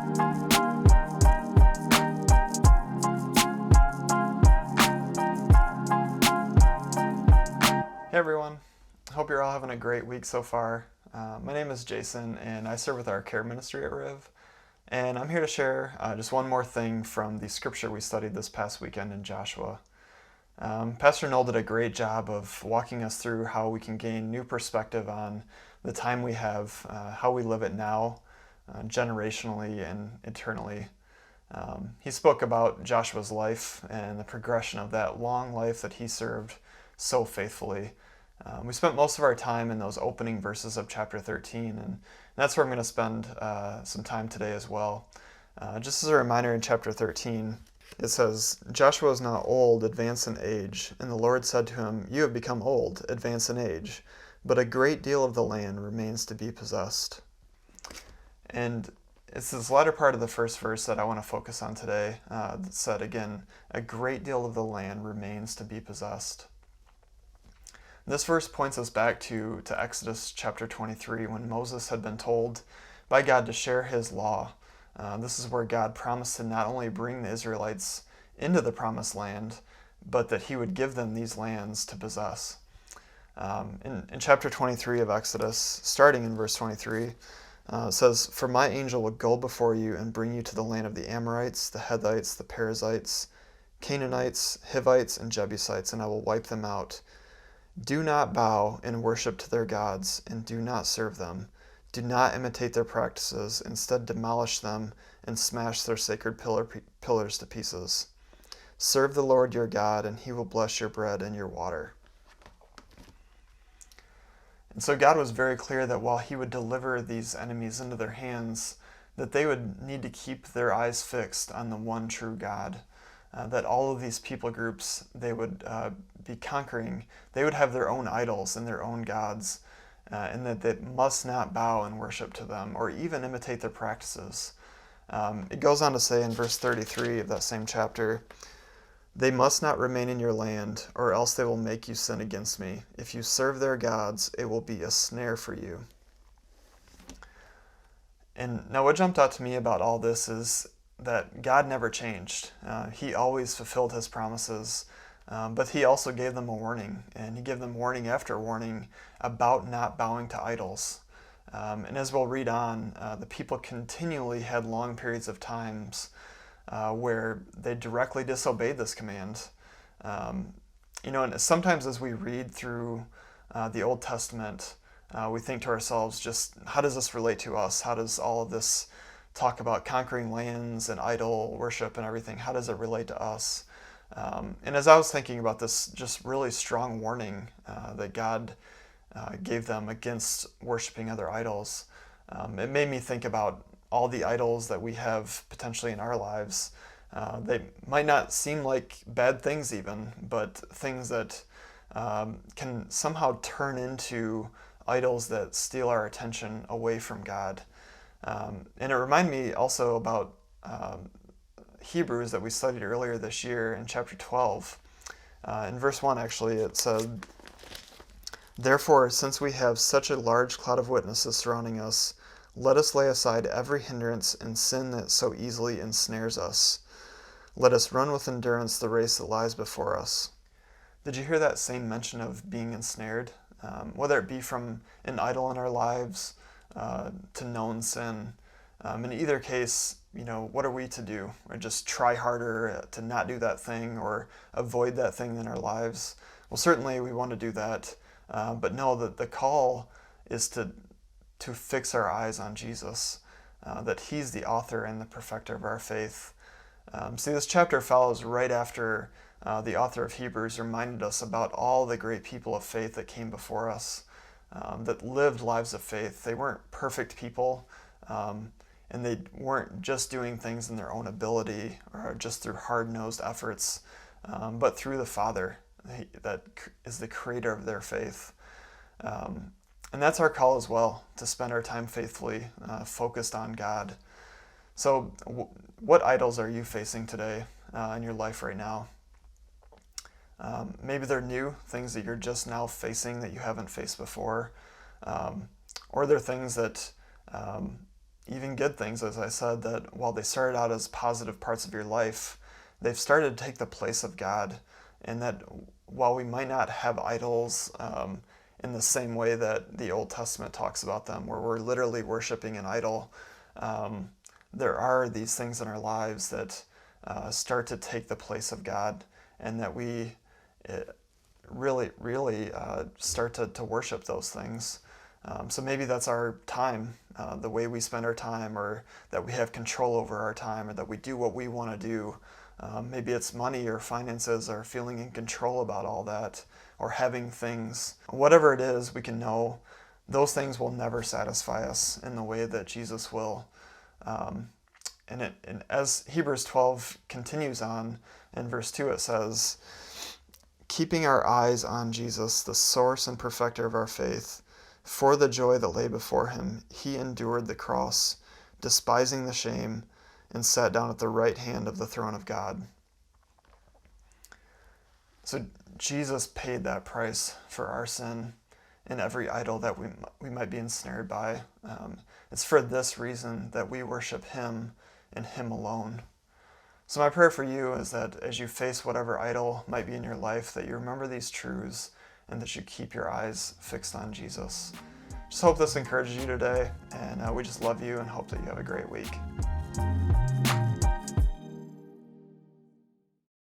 Hey everyone, hope you're all having a great week so far. My name is Jason and I serve with our care ministry at Riv. And I'm here to share just one more thing from the scripture we studied this past weekend in Joshua. Pastor Noel did a great job of walking us through how we can gain new perspective on the time we have, how we live it now, generationally and eternally. He spoke about Joshua's life and the progression of that long life that he served so faithfully. We spent most of our time in those opening verses of chapter 13, and that's where I'm going to spend some time today as well. Just as a reminder, in chapter 13, it says, "Joshua is now old, advanced in age, and the Lord said to him, 'You have become old, advanced in age, but a great deal of the land remains to be possessed.'" And it's this latter part of the first verse that I want to focus on today that said again, "A great deal of the land remains to be possessed." This verse points us back to Exodus chapter 23 when Moses had been told by God to share his law. This is where God promised to not only bring the Israelites into the promised land, but that he would give them these lands to possess. In chapter 23 of Exodus, starting in verse 23, it says, "For my angel will go before you and bring you to the land of the Amorites, the Hittites, the Perizzites, Canaanites, Hivites, and Jebusites, and I will wipe them out. Do not bow and worship to their gods, and do not serve them. Do not imitate their practices. Instead, demolish them and smash their sacred pillars to pieces. Serve the Lord your God, and he will bless your bread and your water." And so God was very clear that while he would deliver these enemies into their hands, that they would need to keep their eyes fixed on the one true God. That all of these people groups they would be conquering, they would have their own idols and their own gods, and that they must not bow and worship to them or even imitate their practices. It goes on to say in verse 33 of that same chapter, "They must not remain in your land, or else they will make you sin against me. If you serve their gods, it will be a snare for you." And now what jumped out to me about all this is that God never changed. He always fulfilled his promises, but he also gave them a warning, and he gave them warning after warning about not bowing to idols. And as we'll read on, the people continually had long periods of times where they directly disobeyed this command. And sometimes as we read through the Old Testament, we think to ourselves, just how does this relate to us? How does all of this talk about conquering lands and idol worship and everything? How does it relate to us? And as I was thinking about this just really strong warning that God gave them against worshiping other idols, it made me think about all the idols that we have potentially in our lives. They might not seem like bad things even, but things that can somehow turn into idols that steal our attention away from God. And it reminded me also about Hebrews that we studied earlier this year in chapter 12. In verse 1, actually, it said, "Therefore, since we have such a large cloud of witnesses surrounding us, let us lay aside every hindrance and sin that so easily ensnares us. Let us run with endurance the race that lies before us." Did you hear that same mention of being ensnared? Whether it be from an idol in our lives, to known sin. In either case, what are we to do? Or just try harder to not do that thing or avoid that thing in our lives? Well, certainly we want to do that, but know that the call is to fix our eyes on Jesus, that he's the author and the perfecter of our faith. See, this chapter follows right after the author of Hebrews reminded us about all the great people of faith that came before us. That lived lives of faith. They weren't perfect people, and they weren't just doing things in their own ability or just through hard-nosed efforts, but through the Father that is the creator of their faith. And that's our call as well, to spend our time faithfully focused on God. So what idols are you facing today in your life right now? Maybe they're new, things that you're just now facing that you haven't faced before. Or they're things that even good things, as I said, that while they started out as positive parts of your life, they've started to take the place of God. And that while we might not have idols in the same way that the Old Testament talks about them, where we're literally worshiping an idol, there are these things in our lives that start to take the place of God, and that we really start to worship those things. So maybe that's our time, the way we spend our time, or that we have control over our time, or that we do what we want to do. Maybe it's money or finances, or feeling in control about all that, or having things. Whatever it is, we can know those things will never satisfy us in the way that Jesus will. And as Hebrews 12 continues on, in verse 2 it says, keeping our eyes on Jesus, the source and perfecter of our faith, for the joy that lay before him, he endured the cross, despising the shame, and sat down at the right hand of the throne of God. So Jesus paid that price for our sin and every idol that we might be ensnared by. It's for this reason that we worship him and him alone. So my prayer for you is that as you face whatever idol might be in your life, that you remember these truths and that you keep your eyes fixed on Jesus. Just hope this encourages you today, and we just love you and hope that you have a great week.